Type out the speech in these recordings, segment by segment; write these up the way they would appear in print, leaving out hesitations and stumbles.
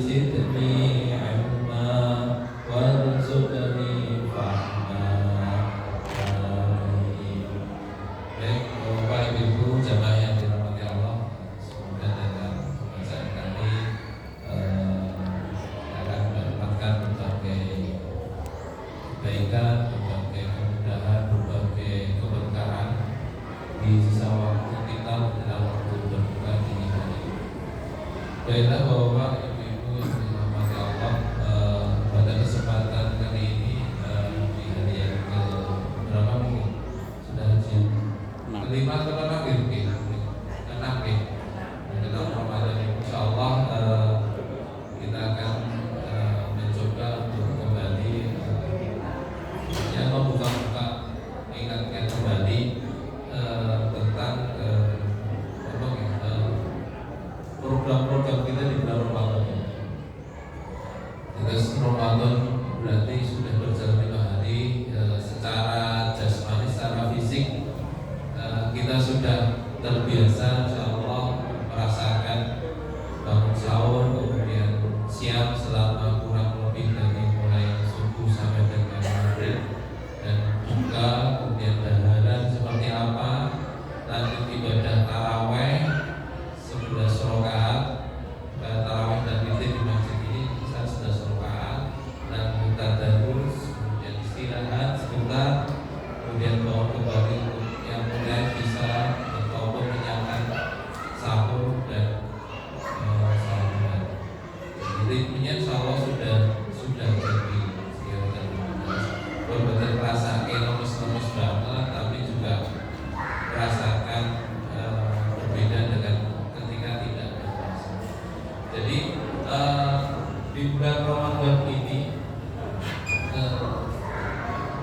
zidni ilma warzuqni fahma. Baik, Bapak Ibu jamaah yang dirahmati Allah, semoga dengan bacaan kami akan mendapatkan berbagai kebaikan, berbagai kemudahan, berbagai keberkahan di sisa waktu kita dalam waktu berbuka dini hari. Baiklah Bapak Ibu yang dirahmati Allah, pada kesempatan kali ini di hari yang ke berapa mungkin sudah haji kelima atau keenam dalam Ramadan ini, insyaallah kita akan mencoba untuk kembali yang membuka-buka, mengingatkan kembali tentang program-program kita di bulan Ramadan. Terus Ramadan berarti sudah berjalan 5 hari, secara jasmani, secara fisik kita sudah terbiasa insyaallah merasakan bangun sahur, kemudian siap selama kurang lebih dari mulai subuh sampai dengan maghrib, dan buka, kemudian daharan seperti apa, lanjut ibadah taraweh 11 rakaat. Taraweh dan witir di masjid ini bisa 11 rakaat, dan tadarus, kemudian istirahat sebentar, kemudian bawa kembali untuk yang mulai bisa ataupun menyiapkan sahur dan sahur. Jadi ritmenya insyaallah sudah jadi sekian benar terasa lemes banget, tapi juga merasakan berbeda dengan ketika tidak berpuasa. Jadi di bulan Ramadan ini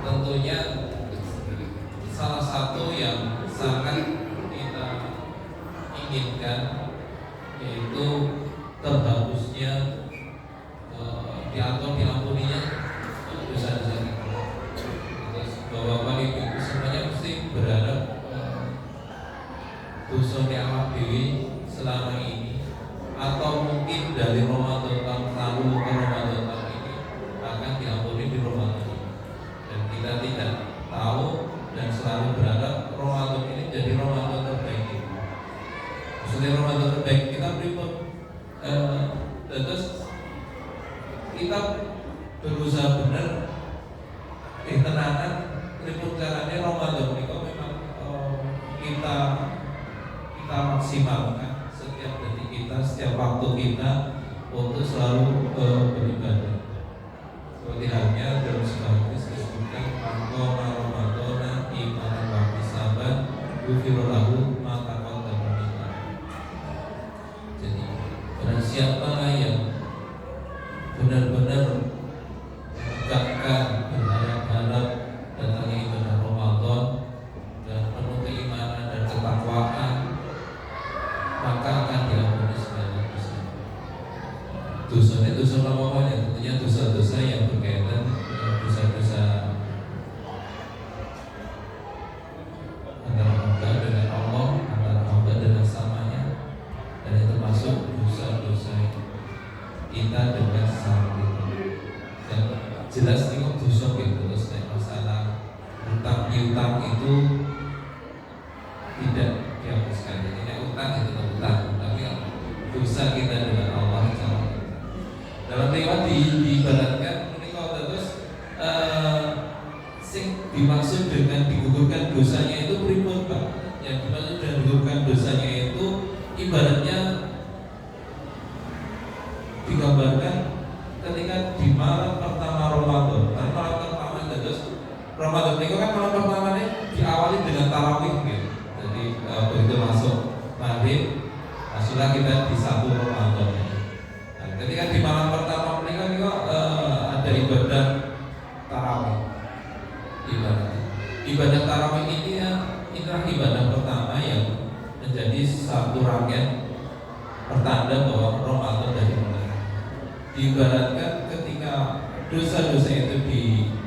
tentunya salah satu yang sangat kita inginkan yaitu terhapusnya atau diampuninya dosa-dosa kita. Terus Bapak Ibu semuanya mesti berharap dosa awak dewi selama ini atau mungkin dari Ramadan tahun lalu ke Ramadan tahun ini akan diampuni di Ramadan ini, dan kita tidak tahu dan selalu berharap Ramadan ini jadi Ramadan terbaik kita. Maksudnya Ramadan terbaik kita berikut terus kita berusaha benar tenangan berikut caranya Ramadan ini kok memang kita maksimalkan setiap detik kita, setiap waktu kita untuk selalu beribadah. Seperti halnya dalam sebuah hadis disebutkan maqama Ramadana imanan wa ihtisaban ghufira lahu ma taqaddama min dhanbihi. Jadi barang siapa yang benar-benar menegakkan berharap-harap datangnya ibadah Ramadan dan penuh keimanan dan ketakwaan, maka akan diampuni segala dosa. Dosanya dosa apa ya? Tentunya dosa-dosa yang berkaitan dosa-dosa antara hamba dengan Allah, antara hamba dengan samanya, dan itu termasuk dosa-dosa kita dengan sesama kita. Dan jelas ini dosa gitu. Terus masalah utang piutang itu tidak dihapuskan. Jadi utang itu utang, tapi dosa kita dengan Allah insyaallah. Dalam riwayat diibaratkan ini kalau terus sing dimaksud dengan digugurkan dosanya itu pripun Pak? Yang dimaksud dengan digugurkan dosanya itu ibaratnya digambarkan ketika di malam pertama Ramadan. Nah, malam pertama terus Ramadan itu kan malam pertamanya diawali dengan tarawih gitu. Jadi begitu masuk maghrib, sudah kita di satu Ramadan. Nah, ketika di malam pertama mereka ada ibadah tarawih. Ibadah tarawih ini inilah ibadah pertama yang menjadi satu rangkaian pertanda bahwa Ramadan dari mulai. Diibaratkan ketika dosa-dosa itu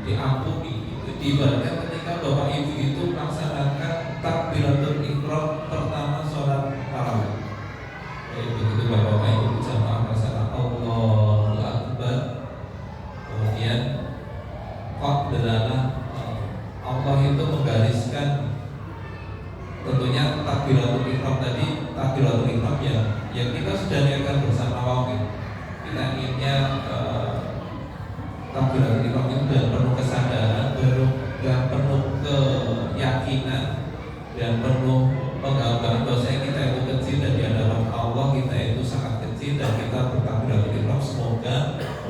diampuni, itu diibaratkan ketika Bapak Ibu itu melaksanakan takbiratul ihram pertama sholat tarawih. Begitu Bapak Ibu jamaah melaksanakan sudah niatkan bersama waktu kita inginnya takbiratul ihram itu dengan penuh kesadaran, dengan penuh keyakinan dan penuh penggambaran bahwasanya kita itu kecil dan di hadapan Allah kita itu sangat kecil dan kita bertakbiratul ihram. Semoga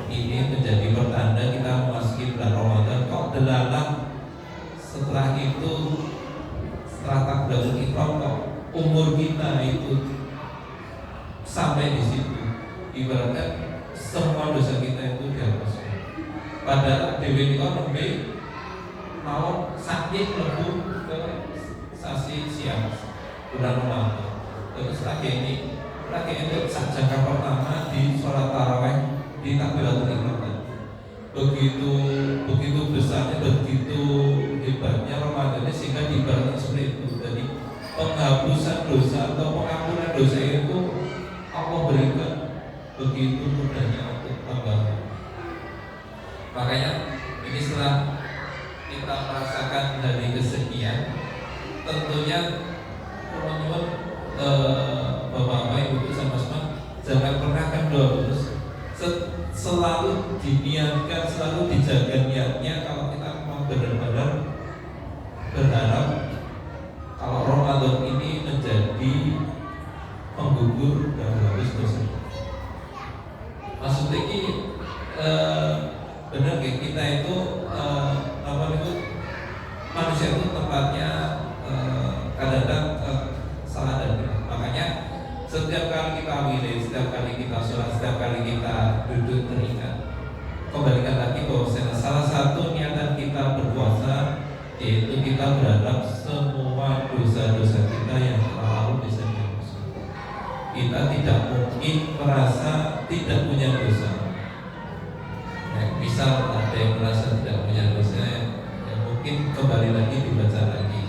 ini menjadi pertanda kita memasuki bulan Ramadan. Kok delalah setelah itu, setelah takbiratul ihram kok umur kita itu sampai di situ, ibaratnya semua dosa kita itu dihapus. Pada dewi ekonomi mau sakit lebu ke sasi siang bulan Ramadan. Terus lagi itu jangka pertama di sholat taraweh di takbiratul ihram. Begitu besarnya, begitu hebatnya Ramadan ini sehingga diibaratkan seperti itu. Jadi penghapusan dosa atau pengampunan dosa itu Allah berikan begitu mudahnya untuk hamba. Makanya ini setelah kita merasakan dari kesekian, tentunya teman-teman bapak-bapak, ibu sama semua jangan pernah kendor terus, selalu diniatkan, selalu dijaga niatnya kalau kita memang benar-benar berharap kalau Ramadan ini menjadi penggugur dan habis dosa. Maksudnya ini benar ya, kita itu manusia itu tempatnya kadang-kadang salah dan benar. Makanya setiap kali kita wirid, setiap kali kita sholat, setiap kali kita duduk teringat, kembalikan lagi bahwa salah satu niatan kita berpuasa yaitu kita berharap semua dosa-dosa kita yang lalu bisa dihapus. Kita tidak mungkin merasa tidak punya dosa. Misal ada yang merasa tidak punya dosa, ya mungkin kembali lagi dibaca lagi.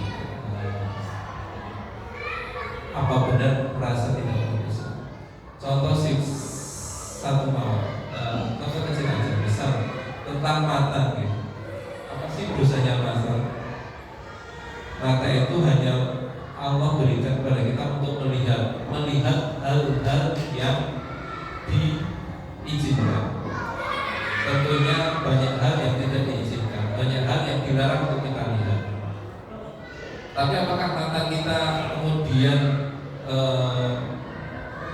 Apa benar merasa tidak punya dosa? Contoh satu contoh kecil aja, misal tentang mata, gitu. Apa sih dosanya mata? Mata itu hanya Allah berikan kepada kita untuk melihat hal-hal yang diizinkan. Tentunya banyak hal yang tidak diizinkan, banyak hal yang dilarang untuk kita lihat. Tapi apakah mata kita kemudian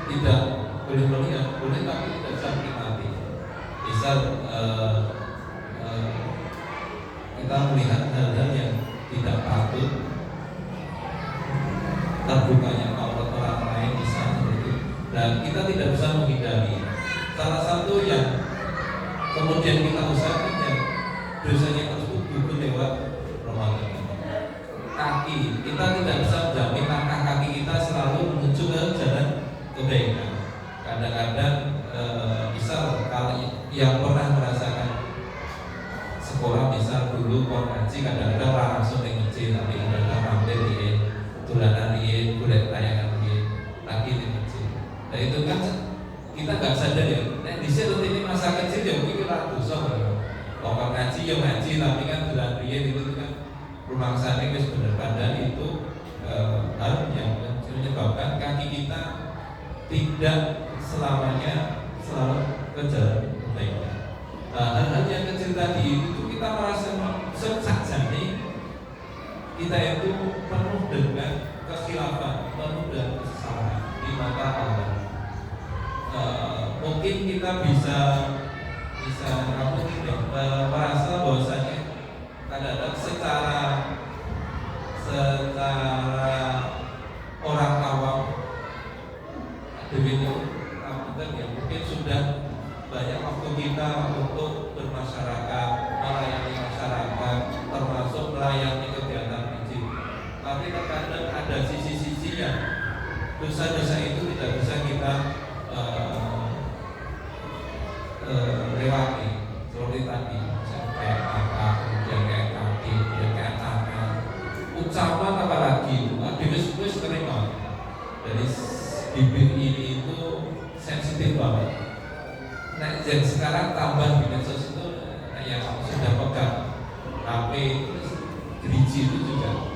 tidak boleh melihat? Boleh, tapi tidak bisa menikmati. Misal kita melihat hal-hal yang tidak patut, terbukanya aurat orang lain bisa seperti itu, dan kita tidak bisa menghindari. Salah satu yang kemudian kita usahakan yang dosanya tersebut gugur lewat Ramadan. Kaki, kita tidak bisa menjamin langkah kaki kita selalu menuju ke jalan kebaikan. Kadang-kadang misal kalau yang pernah merasakan sekolah, misal dulu mau ngaji, kadang-kadang langsung di masjid, tapi kadang-kadang mampir di tulanan di kulit tayangan di lagi di masjid. Dan itu kan kita nggak sadar ya. Nah di sini ini masa kecil ya mungkin kita dosa. Kalau ngaji ya ngaji, tapi kan bulan dia itu kan rumah sakit itu benar, padahal itu hal yang menyebabkan kaki kita tidak selamanya selalu ke jalan kebaikan. Hal-hal yang kecil tadi itu kita merasa saja nih kita itu penuh dengan kekhilafan, penuh dengan kesalahan di mata Allah. Mungkin kita bisa merasa bahwasanya kadang-kadang secara orang awam begitu, ya mungkin sudah banyak waktu kita untuk bermasyarakat, melayani masyarakat, termasuk melayani kegiatan masjid. Tapi terkadang ada sisi-sisi yang dosa-dosa itu tidak bisa kita lewati. Seperti tadi, kayak mata, kemudian kayak kaki, kemudian kayak tangan, ucapan apalagi, wis kering banget. Jadi bibir ini itu sensitif banget. Nah, dan sekarang tambah di medsos itu yang sudah pegang HP gerigi itu juga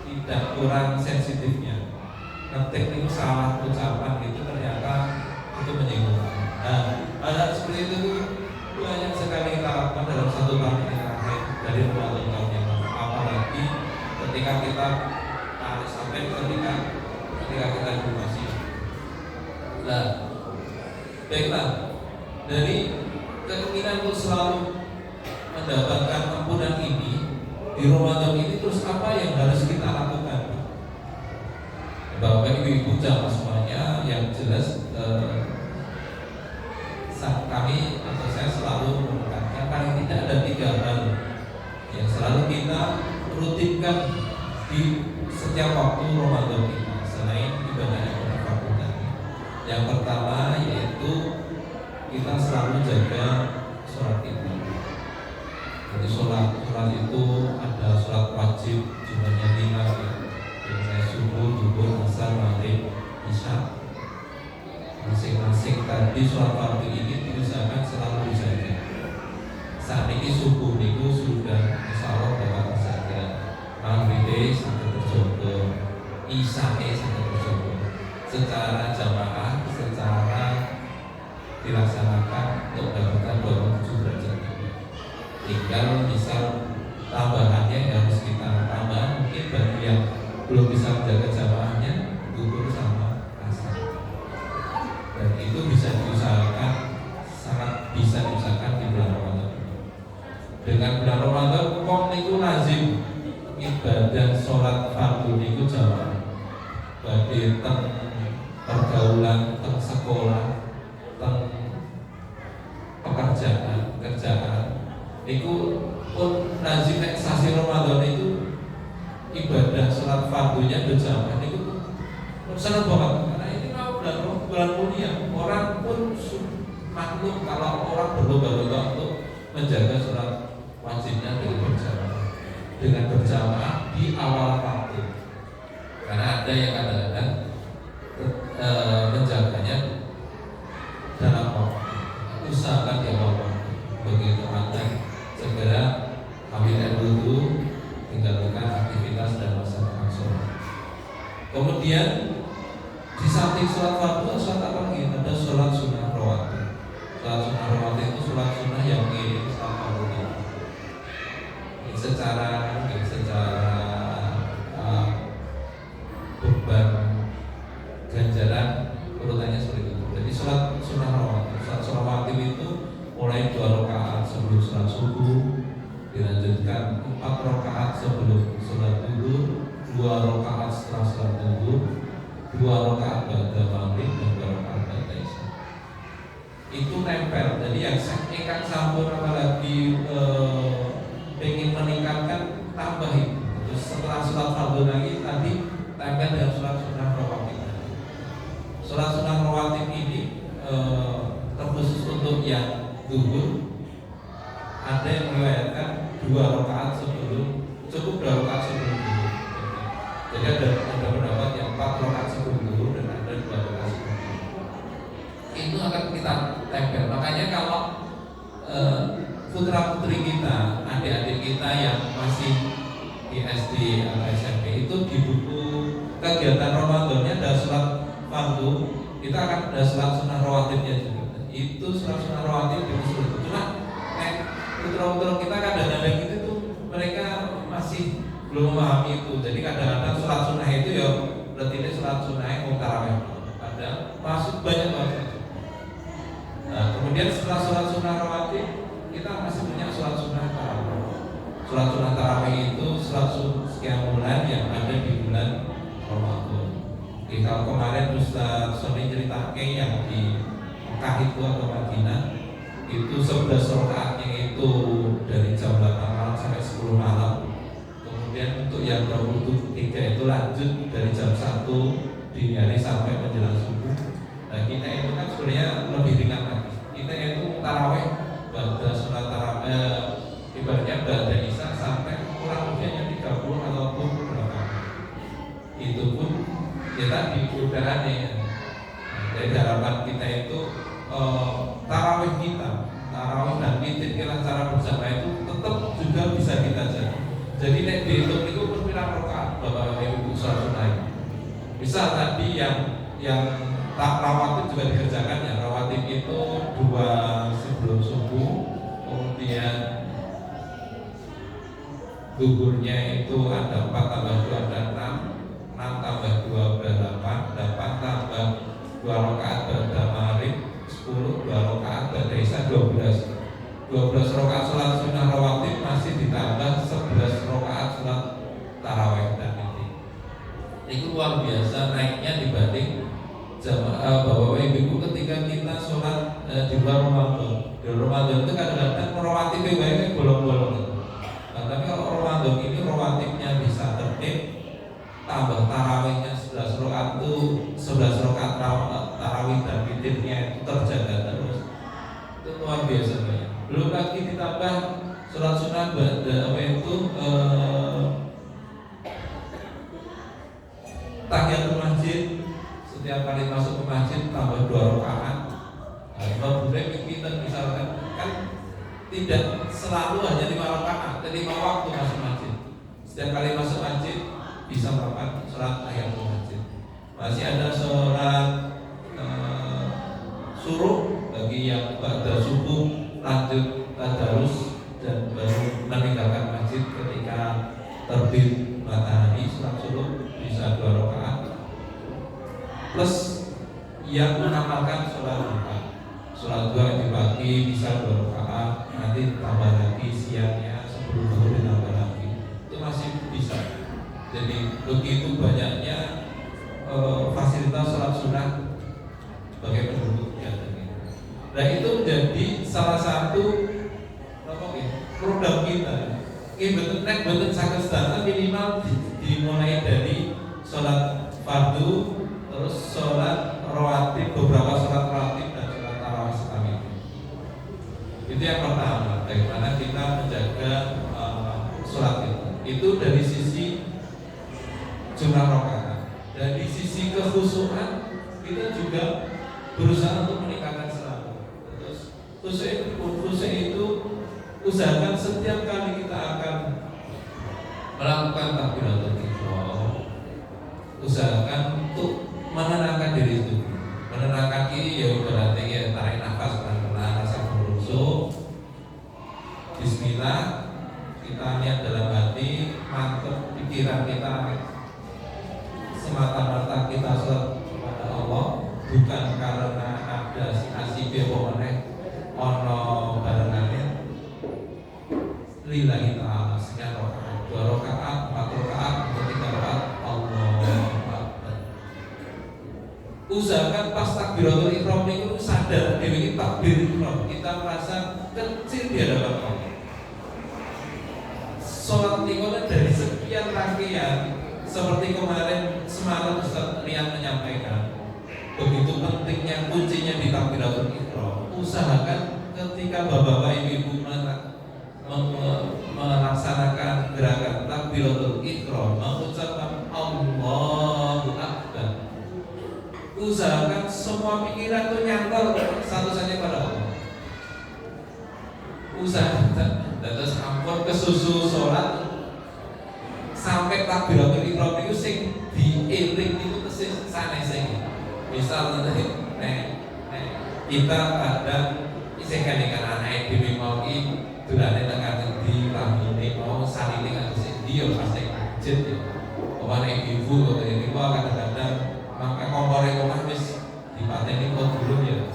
tidak kurang sensitifnya. Ngetik itu salah ucapan itu ternyata itu banyak sekali kita lakukan dalam satu tahun ini terakhir dari Ramadan tahun yang lalu. Apalagi ketika kita sampai ketika kita masih. Nah, baiklah, dari keinginan untuk selalu mendapatkan ampunan ini di Ramadan ini, terus apa yang harus kita lakukan? Bapak Ibu jamaah semuanya, yang jelas kami atau saya selalu menekankan paling tidak ada 3 hal yang selalu kita rutinkan di setiap waktu Ramadan kita selain ibadah yang berfakutan. Yang pertama yaitu kita selalu jaga sholat kita. Jadi sholat itu ada sholat wajib jumlahnya 5 ya. Jadi subuh, zuhur, asar, maghrib, isya. Masing-masing tadi sholat fardu ini diusahakan selalu dijaga. Saat ini subuh itu sudah insya Allah dapat dijaga. Maghrib sampai terjaga, isya sampai terjaga. Secara jamaah, secara dilaksanakan untuk mendapatkan 27 derajat. Tinggal misal tambahannya yang harus kita tambah, mungkin bagi yang belum bisa menjaga jamaahnya, zuhur sama asar. Dan itu bisa diusahakan, sangat bisa diusahakan di bulan Ramadan. Dengan bulan Ramadan, kok itu lazim ibadah sholat fardu itu jamaah. Bagi pergaulan, sekolah, pekerjaan, itu pun lazim nek sasi Ramadan itu ibadah sholat fardunya berjamaah itu senang banget karena ini bulan mulia. Orang pun maklum kalau orang berlomba-lomba untuk menjaga sholat wajibnya dengan berjamaah di awal waktu. Karena ada yang kadang-kadang menjaganya dalam waktu, usahakan di awal waktu. Begitu Anda segera ambil air wudhu, tinggalkan aktivitas dan melaksanakan sholat. Kemudian di samping sholat fardu, sholat apa lagi? Ada sholat sunnah rawatib. Sholat sunnah rawatib itu sholat sunnah yang mirip sama fardu. Secara beban ganjaran urutannya seperti itu. Jadi sholat sunnah rawatib, sholat rawatib itu mulai 2 rakaat sebelum sholat subuh, dilanjutkan 4 rakaat sebelum sholat zuhur, 2 rakaat setelah sholat zuhur, 2 rakaat ba'da maghrib dan 2 rakaat ba'da isya. Itu nempel. Jadi yang ingkang sampun apalagi ingin meningkatkan tambah itu. Terus setelah sholat fardu lagi tadi tambah dengan sholat sunnah rawatib. Sholat sunnah rawatib ini terkhusus untuk yang zuhur. Ada yang meriwayatkan 2 rakaat sebelum, cukup 2 rakaat sebelum zuhur. Jadi ada pendapat yang 4 rakaat sebelum zuhur dan ada 2 rakaat sebelum zuhur. Itu akan kita tempel. Makanya kalau putra putri kita, adik-adik kita yang masih di SD atau SMP itu di buku kegiatan Ramadannya ada sholat fardu, kita akan ada sholat sunnah rawatibnya juga. Itu sholat sunnah rawatib di usul itu. Cuma putra-putra kita kadang-kadang itu tuh mereka masih belum memahami itu. Jadi kadang-kadang sholat sunnah itu ya berarti ini sholat sunnah yang tarawih. Padahal masuk banyak banget. Nah, kemudian setelah sholat sunnah rawatib kita masih punya sholat sunnah tarawih. Sholat sunnah tarawih itu sholat sekian bulan yang ada di bulan Ramadan. Kalau kemarin Ustaz Sony cerita yang di Mekah itu atau Madinah itu 11 rakaatnya itu dari jam 8 malam sampai 10 malam. Kemudian untuk yang 23 itu lanjut dari jam 1 dini hari sampai menjelang subuh. Nah kita itu kan sebenarnya lebih ringan lagi. Kita itu tarawih pada sholat tarawih ibaratnya pada isya sampai kurang lebihnya 30 ataupun berapa. Itu pun kita di udaranya. Jadi harapan kita itu tarawih dan witir kita cara bersama itu tetap juga bisa kita jaga. Jadi nek dihitung itu pun pirang rakaat Bapak Ibu sholat sunnah. Bisa tadi yang tak rawatib juga dikerjakan ya. Rawatib itu 2 Gugurnya itu ada 4 tambah 2 ada 6, 6 tambah 2 udah 8, 8 tambah 2 rakaat pada maghrib 10, 2 rakaat pada isya 12. 12 rakaat sholat sunnah rawatib masih ditambah 11 rakaat sholat tarawih dan ini. Itu luar biasa naiknya dibanding jamaah bapak ibu ketika kita sholat di bulan Ramadan. Di Ramadan itu kadang-kadang rawatib baiknya bolong-bolong. Nah, tapi kalau Ramadan ini rawatibnya bisa tertib, tambah tarawihnya 11 rakaat itu 11 rakaat tarawih dan witirnya itu terjaga terus. Itu luar biasa banyak. Belum lagi ditambah sholat sunnah tahiyatul masjid, setiap kali masuk ke masjid tambah 2 rakaat. Nah, boleh kita misalkan kan tidak selalu hanya 5 rakaat, 5 waktu masuk masjid. Setiap kali masuk masjid bisa melakukan sholat tahiyatul masjid. Masih ada sholat suruh bagi yang pada subuh lanjut tadarus dan baru meninggalkan masjid ketika terbit matahari. Sholat suruh bisa 2 rakaat plus yang mengamalkan sholat duha. Sholat duha di pagi bisa 2 rakaat, nanti tambah lagi siangnya sebelum zuhur ditambah lagi. Itu masih bisa. Jadi begitu banyaknya fasilitas sholat sunnah bagi penduduknya. Nah itu menjadi salah satu program kita. Betul sangat standar minimal dimulai dari sholat fardu, terus sholat rawatib, beberapa sholat rawatib dan sholat tarawih sekali. Itu yang pertama, bagaimana kita menjaga sholat itu. Itu dari sisi jumlah rakaat. Dari sisi kekhusyuan kita juga berusaha untuk meningkatkan selalu. Terus khusyuk itu usahakan setiap kali kita akan melakukan takbiratul ihram, usahakan untuk menenangkan diri itu. Menenangkan kiri ya berarti ya tarik nafas pelan-pelan, rasa khusyuk. Bismillah, kita niat dalam hati, mantap pikiran kita semata-mata kita sholat kepada Allah, bukan karena ada si B ono barengannya. Lillahi ta'ala sekian rakaat, 2 rakaat, 4 rakaat, 3 rakaat, Allahu Akbar. Usahakan pas takbiratul ihram itu sadar dewi takbir ihram, kita merasa kecil di hadapan Allah. Sholat nikah dari sekian rangkaian seperti semalam Ustaz Rian menyampaikan, begitu pentingnya kuncinya di takbiratul ihram. Usahakan ketika bapak-bapak ibu-ibu melaksanakan gerakan takbiratul ihram, mengucapkan Allahu Akbar, usahakan semua pikiran itu nyantol satu saja pada Allah. Usahakan terus ampun kesusu sholat sampai takbiratul ihram itu sing dieling itu tesis sanesing. Misal nanti kita kadang isekan dengan anak dhewe mau iki durane tengah ngendi rambine mau salile kan sing dia pasti kaget ya. Omane ibu kok ini kadang-kadang maka kompore omah wis dipateni kok dulu ya.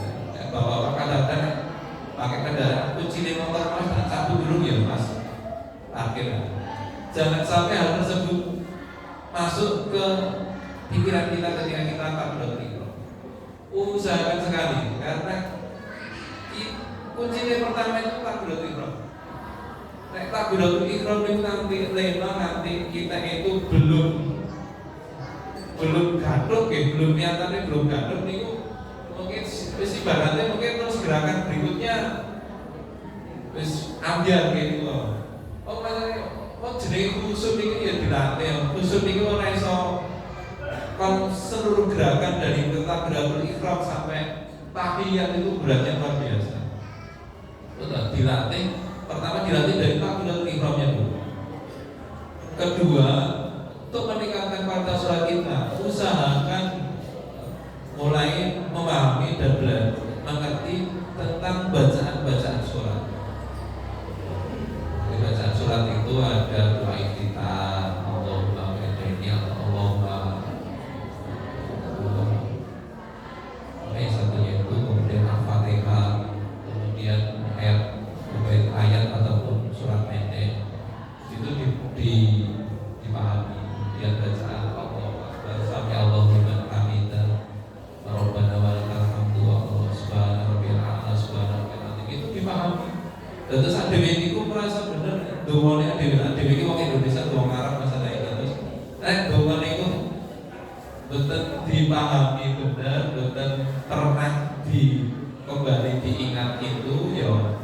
Bawa kadang-kadang pakai kendaraan kunci motor Mas tak cabut dulu ya Mas. Akhirnya jangan sampai hal tersebut masuk ke pikiran kita ketika kita takbiratul ihram. Usahakan sekali karena kunci yang pertama itu takbiratul ihram. Nek takbiratul ihram itu nanti kita itu belum gaduh ya, belum niatannya belum gaduh niku mungkin wis ibaratnya mungkin terus gerakan berikutnya wis ambiar gitu loh. Oh jenenge khusyuk niki ya dilatih. Khusyuk niki ora iso kalau seluruh gerakan dari takbiratul ihram sampai tahiyat itu beratnya luar biasa. Betul, dilatih. Pertama dilatih dari takbiratul ihramnya dulu. Kedua, untuk meningkatkan kualitas sholat kita, usahakan mulai memahami dan belajar mengerti tentang bacaan-bacaan sholat. Bacaan sholat itu ada doa Terus adewe niku merasa bener dongane adewe iki wong Indonesia wong Arab masalah iki terus dongane iku boten dipahami bener, boten pernah kembali diingat itu ya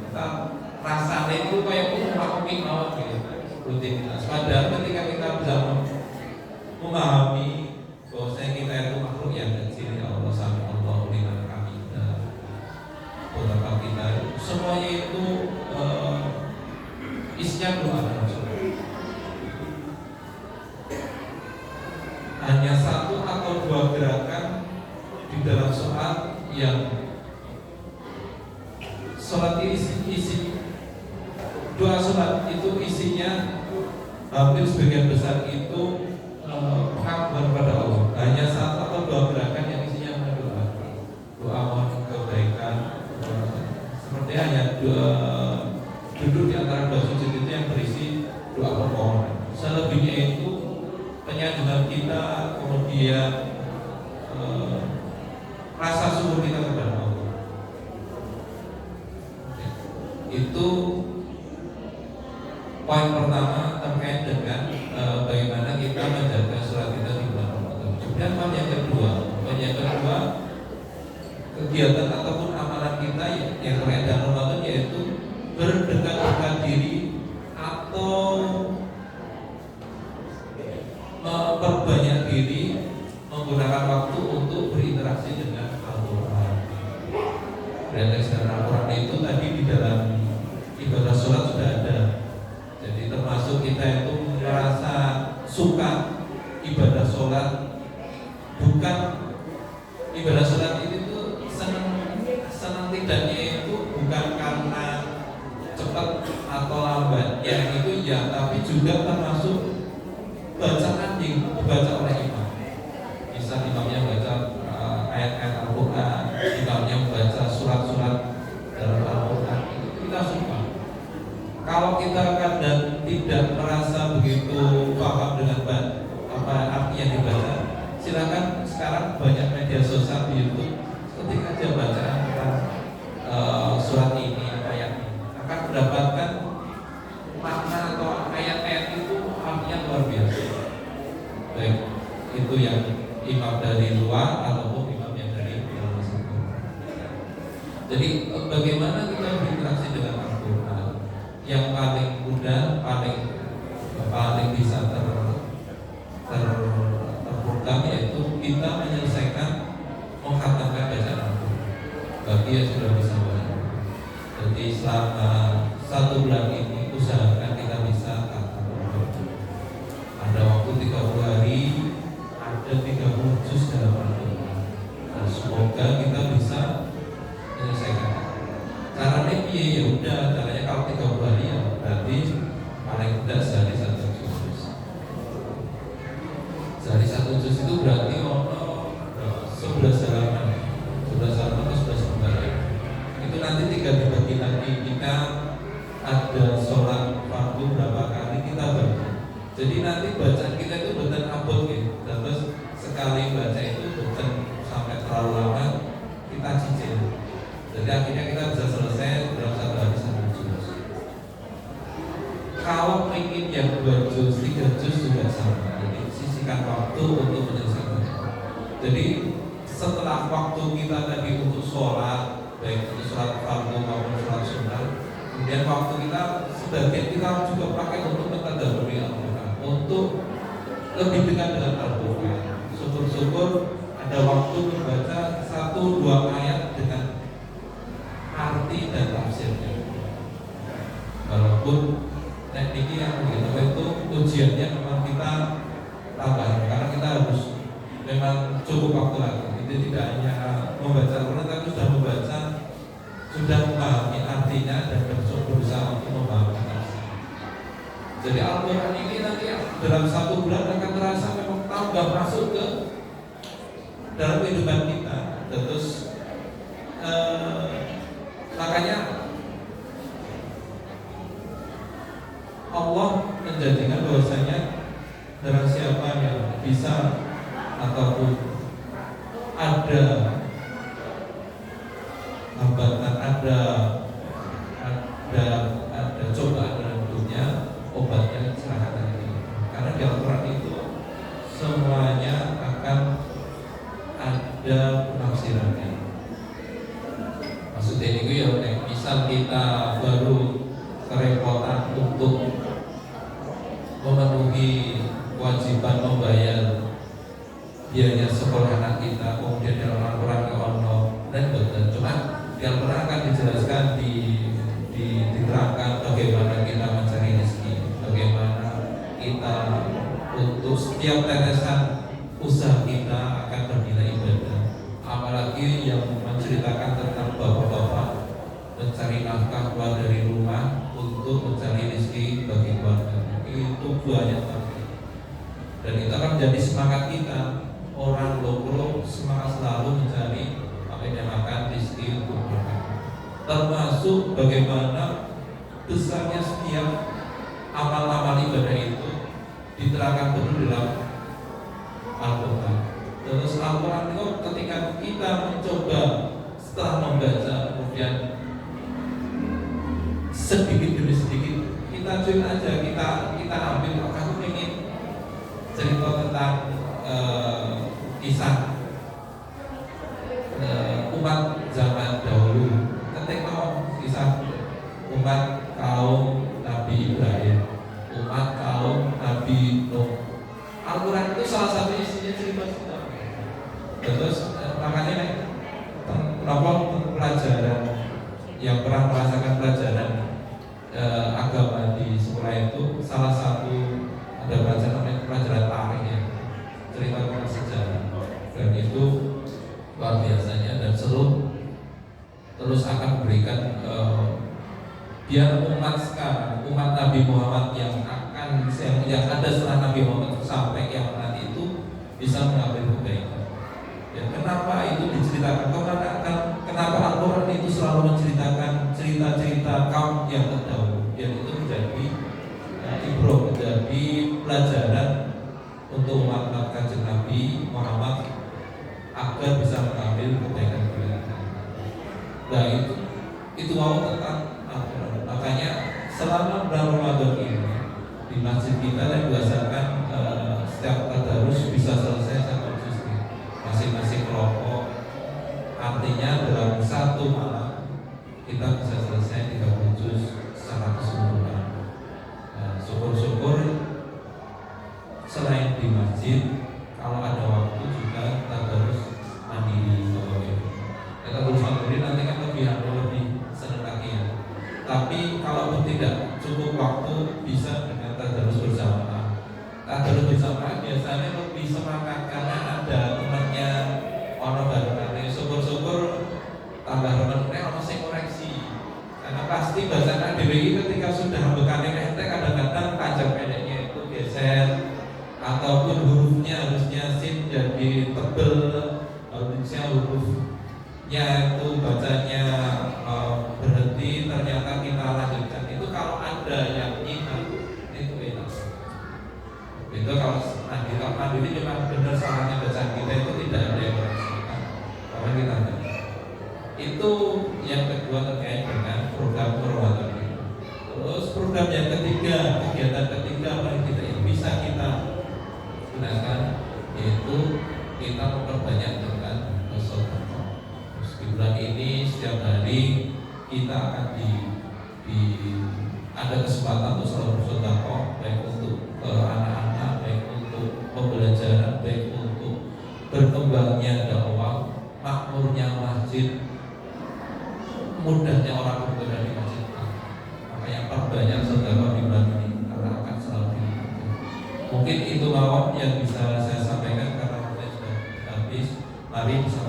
rasanya itu kayak makmum mawon gitu rutinitas. Padahal ketika kita bisa memahami bahwa kita itu makhluk yang kecil, ya Allah sami Allah liman hamidah, betapa kita semuanya itu isinya doa. Hanya satu atau dua gerakan di dalam sholat yang sholat isi doa sholat itu isinya hampir sebagian besar itu pengakuan pada Allah. Hanya satu atau dua gerakan yang isinya doa mohon kebaikan, seperti hanya duduk di antara dua sujud itu yang berisi doa permohonan. Selebihnya itu penyanjungan kita, kemudian rasa syukur kita kepada Allah. Itu poin pertama terkait dengan bagaimana kita menjaga sholat kita di bulan Ramadan. Kemudian poin yang kedua, kegiatan ataupun amalan kita yang terkait dengan Ramadan yaitu berdekat-dekat diri atau memperbanyak diri menggunakan waktu untuk berinteraksi dengan Al-Quran. Dan secara Al-Quran itu tadi di dalam ibadah sholat sudah ada. Jadi termasuk kita itu merasa suka ibadah sholat, bukan ibadah sholat itu senang tidaknya itu bukan karena cepat atau lambat, yang itu ya, tapi juga termasuk bacaan yang dibaca oleh imam. Bisa imamnya baca ayat-ayat Al-Quran, imamnya membaca surat-surat dalam Al-Quran, itu kita suka. Kalau kita kadang tidak merasa begitu paham dengan apa arti yang dibaca, silakan sekarang banyak media sosial di YouTube, ketik aja bacaan surat ini, ayat ini, akan mendapatkan makna atau ayat-ayat itu artinya luar biasa. Baik itu yang imam dari luar ataupun imam yang dari dalam masjid. Jadi bagaimana kita berinteraksi dengan Al-Quran? Yang paling mudah, paling bisa terprogram yaitu kita menyelesaikan menghatamkan bacaan Al-Quran bagi yang sudah bisa baca. Jadi selama 1 bulan ini usahakan kita bisa khatam Al-Quran. Ada waktu 30 hari, ada 30 juz dalam Al-Quran. Nah, semoga kita bisa menyelesaikan. Caranya ya udah, caranya kalau 30 hari ya berarti paling tidak sehari 1 juz. Sehari 1 juz itu berarti 11 halaman. 11 halaman atau 11 lembar. Itu nanti tinggal dibagi lagi. Kita ada sholat fardu berapa kali kita baca. Jadi nanti bacaan kita itu betul abot gitu. Terus sekali baca itu betul sampai terlalu lama kita cicil. Jadi akhirnya kita bisa selesai dalam 1 hari 1 juz. Kalau ingin yang 2 juz, 3 juz juga sama. Jadi sisihkan waktu untuk menyelesaikan. Jadi setelah waktu kita tadi untuk sholat, baik itu sholat fardu maupun sholat sunnah, kemudian waktu kita sebagian kita juga pakai untuk mentadabburi Al-Quran, untuk lebih dekat dengan Al-Quran. Syukur-syukur ada waktu membaca 1-2 ayat dengan arti dan tafsirnya. Walaupun teknik yang begitu itu ujiannya memang kita tambahkan karena kita harus memang cukup waktu lagi. Itu tidak hanya membaca Al-Quran, tapi sudah membaca, sudah memahami artinya dan berusaha untuk memahami artinya. Jadi Al-Quran ini nanti dalam 1 bulan akan terasa memang tambah masuk ke dalam kehidupan kita. Terus makanya Allah menjadikan bahwasanya barang siapa yang bisa ataupun ada hambatan, ada Jadi itu ya misal kita baru kerepotan untuk memenuhi kewajiban membayar biaya sekolah anak kita, kemudian dalam Al-Quran ke ono dan betul. Cuma di Al-Quran akan dijelaskan diterangkan bagaimana kita mencari rezeki, bagaimana kita untuk setiap tetesan usaha kita akan bernilai ibadah. Apalagi yang menceritakan tentang bapak-bapak mencari nafkah keluar dari rumah untuk mencari rezeki bagi keluarga, itu banyak sekali. Dan itu akan menjadi semangat kita. Orang lokal semangat selalu mencari apa yang dinamakan rezeki untuk berkah. Termasuk bagaimana besarnya setiap amal-amal ibadah itu diterangkan betul dalam Al-Quran. Terus Al-Quran itu ketika kita mencoba setelah membaca kemudian sedikit demi sedikit kita cuy aja, kita ambil. Aku ingin cerita tentang kisah umat zaman dahulu. Ketika kisah umat kaum Nabi Ibrahim, umat kaum Nabi Nuh. Al-Quran itu salah satu isinya cerita-cerita. Terus makanya pelajaran yang pernah merasakan pelajaran agama di sekolah itu salah satu ada pelajaran tarikh ya, cerita tentang sejarah, dan itu luar biasanya dan seru. Terus akan memberikan biar umat sekarang, umat Nabi Muhammad yang ada setelah Nabi Muhammad sampai kiamat nanti itu bisa mengambil kebaikan. Ya, kenapa itu diceritakan? Kenapa Al-Quran itu selalu menceritakan cerita-cerita kaum yang terdahulu? Dan itu menjadi ibrah, menjadi pelajaran untuk umat Kanjeng Nabi Muhammad agar bisa mengambil kebaikan-kebaikan. Nah itu mau tentang Al-Quran. Makanya selama bulan Ramadan ini di masjid kita dan biasakan setiap tadarus bisa selesai satu juz masing-masing kelompok. Artinya dalam satu malam kita bisa selesai 30 juz secara keseluruhan. Syukur-syukur selain di masjid, kalau ada waktu juga tadarus mandiri. Tadarus mandiri nanti kan lebih senang lagi ya. Tapi kalau tidak cukup waktu bisa dengan tadarus bersama. Tadarus bersama biasanya lebih semangat karena ada temannya orang baru nanti. Syukur-syukur tambah teman-teman orang sing koreksi. Karena pasti bacaan DWI ketika sudah bekane ente kadang-kadang panjang pendeknya itu geser, ataupun hurufnya harusnya sin jadi tebel, harusnya hurufnya itu bacanya berhenti, ternyata kita lanjutkan. Itu kalau ada yang ingat itu enak. Itu kalau mandiri memang benar salahnya bacaan kita itu tidak ada yang merasakan. Kalau kita itu yang kedua terkait dengan program Ramadan. Terus program yang ketiga, kegiatan ketiga paling tidak yang bisa kita gunakan yaitu kita memperbanyak dengan sedekah. Di bulan ini setiap hari kita akan ada kesempatan untuk selalu bersedekah, baik untuk anak-anak, baik untuk pembelajaran, baik untuk berkembangnya dakwah, makmurnya masjid, mudahnya orang beribadah di masjid. Makanya perbanyak sedekah di bulan ini karena akan selalu diingatkan. Mungkin itu mawon yang bisa saya sampaikan karena waktunya sudah habis. Mari bersama